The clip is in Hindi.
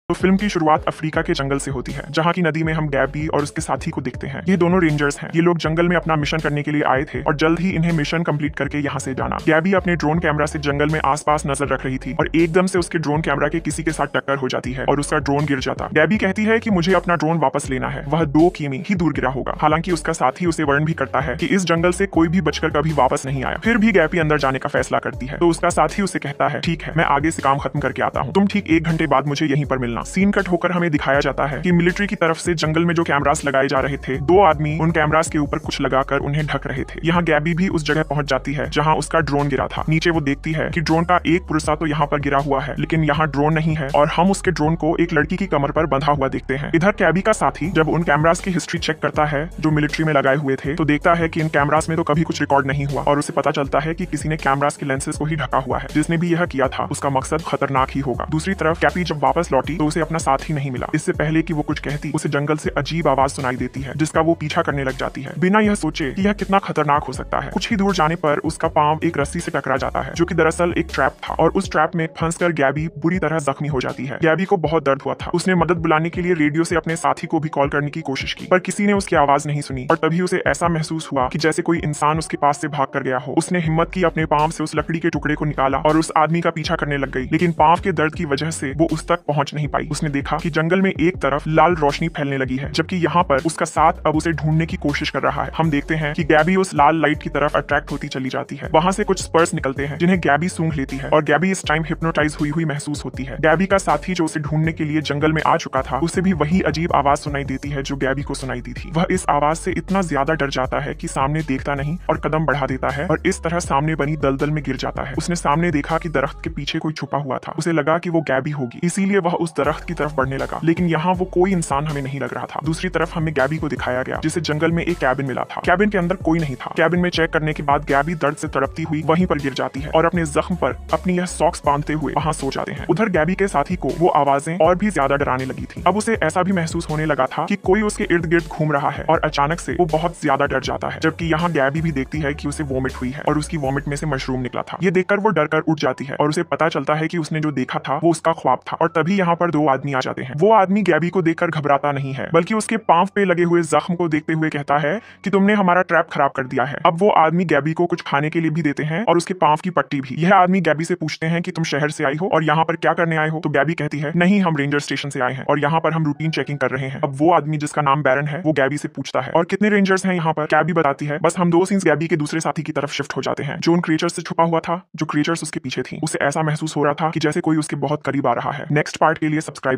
तो फिल्म की शुरुआत अफ्रीका के जंगल से होती है, जहाँ की नदी में हम गैबी और उसके साथी को देखते हैं। ये दोनों रेंजर्स हैं। ये लोग जंगल में अपना मिशन करने के लिए आए थे और जल्द ही इन्हें मिशन कंप्लीट करके यहाँ से जाना। गैबी अपने ड्रोन कैमरा से जंगल में आसपास नजर रख रही थी और एकदम से उसके ड्रोन कैमरा के किसी के साथ टक्कर हो जाती है और उसका ड्रोन गिर जाता। गैबी कहती है कि मुझे अपना ड्रोन वापस लेना है। वह 2 किमी ही दूर गिरा होगा। हालांकि उसका साथी उसे वार्न भी करता है कि इस जंगल से कोई भी बचकर कभी वापस नहीं आया। फिर भी गैबी अंदर जाने का फैसला करती है, तो उसका साथी उसे कहता है, ठीक है, मैं आगे से काम खत्म करके आता हूँ, तुम ठीक 1 घंटे बाद मुझे यहीं पर मिलना। सीन कट होकर हमें दिखाया जाता है कि मिलिट्री की तरफ से जंगल में जो कैमरास लगाए जा रहे थे, 2 आदमी उन कैमरास के ऊपर कुछ लगाकर उन्हें ढक रहे थे। यहाँ गैबी भी उस जगह पहुंच जाती है जहाँ उसका ड्रोन गिरा था। नीचे वो देखती है कि ड्रोन का एक पुर्जा तो यहाँ पर गिरा हुआ है, लेकिन यहाँ ड्रोन नहीं है और हम उसके ड्रोन को एक लड़की की कमर पर बंधा हुआ देखते हैं। इधर गैबी का साथी जब उन कैमरास की हिस्ट्री चेक करता है जो मिलिट्री में लगाए हुए थे, तो देखता है कि इन कैमरास में तो कभी कुछ रिकॉर्ड नहीं हुआ और उसे पता चलता है कि किसी ने कैमरास के लेंसेज को ही ढका हुआ है। जिसने भी यह किया था उसका मकसद खतरनाक ही होगा। दूसरी तरफ कैपी जब वापस लौटी तो उसे अपना साथी नहीं मिला। इससे पहले कि वो कुछ कहती, उसे जंगल से अजीब आवाज सुनाई देती है जिसका वो पीछा करने लग जाती है, बिना यह सोचे कि यह कितना खतरनाक हो सकता है। कुछ ही दूर जाने पर उसका पांव एक रस्सी से टकरा जाता है, जो कि दरअसल एक ट्रैप था और उस ट्रैप में फंसकर गैबी बुरी तरह जख्मी हो जाती है। गैबी को बहुत दर्द हुआ था। उसने मदद बुलाने के लिए रेडियो से अपने साथी को भी कॉल करने की कोशिश की, पर किसी ने उसकी आवाज नहीं सुनी और तभी उसे ऐसा महसूस हुआ कि जैसे कोई इंसान उसके पास से भाग कर गया हो। उसने हिम्मत की, अपने पांव से उस लकड़ी के टुकड़े को निकाला और उस आदमी का पीछा करने लग गई, लेकिन पांव के दर्द की वजह से वो उस तक पहुंच नहीं पाई। उसने देखा कि जंगल में एक तरफ लाल रोशनी फैलने लगी है, जबकि यहाँ पर उसका साथ अब उसे ढूंढने की कोशिश कर रहा है। हम देखते हैं कि गैबी उस लाल लाइट की तरफ अट्रैक्ट होती चली जाती है। वहां से कुछ स्पर्स निकलते हैं जिन्हें गैबी सूंघ लेती है और गैबी इस टाइम हिप्नोटाइज हुई महसूस होती है। गैबी का साथी जो उसे ढूंढने के लिए जंगल में आ चुका था, उसे भी वही अजीब आवाज सुनाई देती है जो गैबी को सुनाई दी थी। वह इस आवाज से इतना ज्यादा डर जाता है कि सामने देखता नहीं और कदम बढ़ा देता है और इस तरह सामने बनी दलदल में गिर जाता है। उसने सामने देखा कि दरख्त के पीछे कोई छुपा हुआ था। उसे लगा कि वो गैबी होगी, इसीलिए वह उस दरख्त की तरफ बढ़ने लगा, लेकिन यहाँ वो कोई इंसान हमें नहीं लग रहा था। दूसरी तरफ हमें गैबी को दिखाया गया जिसे जंगल में एक कैबिन मिला था। कैबिन के अंदर कोई नहीं था। कैबिन में चेक करने के बाद गैबी दर्द से तड़पती हुई वहीं पर गिर जाती है और अपने जख्म पर अपनी यह सॉक्स बांधते हुए वहां सो जाते हैं। उधर गैबी के साथी को वो आवाजें और भी ज्यादा डराने लगी थी। अब उसे ऐसा भी महसूस होने लगा था कि कोई उसके इर्द गिर्द घूम रहा है और अचानक से वो बहुत ज्यादा डर जाता है। जबकि यहाँ गैबी भी देखती है कि उसे वॉमिट हुई है और उसकी वॉमिट में से मशरूम निकला था। ये देखकर वो डर कर उठ जाती है और उसे पता चलता है कि उसने जो देखा था वो उसका ख्वाब था। और तभी यहाँ पर 2 आदमी आ जाते हैं। वो आदमी गैबी को देखकर घबराता नहीं है, बल्कि उसके पांव पे लगे हुए जख्म को देखते हुए कहता है कि तुमने हमारा ट्रैप खराब कर दिया है। अब वो आदमी गैबी को कुछ खाने के लिए भी देते हैं और उसके पांव की पट्टी भी। यह आदमी गैबी से पूछते हैं कि तुम शहर से आई हो और यहाँ पर क्या करने आए हो? तो गैबी कहती है, नहीं, हम रेंजर स्टेशन से आए हैं और यहाँ पर हम रूटीन चेकिंग कर रहे हैं। अब वो आदमी जिसका नाम बैरन है वो गैबी से पूछता है, और कितने रेंजर्स हैं यहाँ पर? गैबी बताती है, बस हम 2 सीन्स गैबी के दूसरे साथी की तरफ शिफ्ट हो जाते हैं जो उन क्रिएचर्स से छुपा हुआ था, जो क्रिएचर्स उसके पीछे थी। उसे ऐसा महसूस हो रहा था कि जैसे कोई उसके बहुत करीब आ रहा है। नेक्स्ट पार्ट के लिए सब्सक्राइब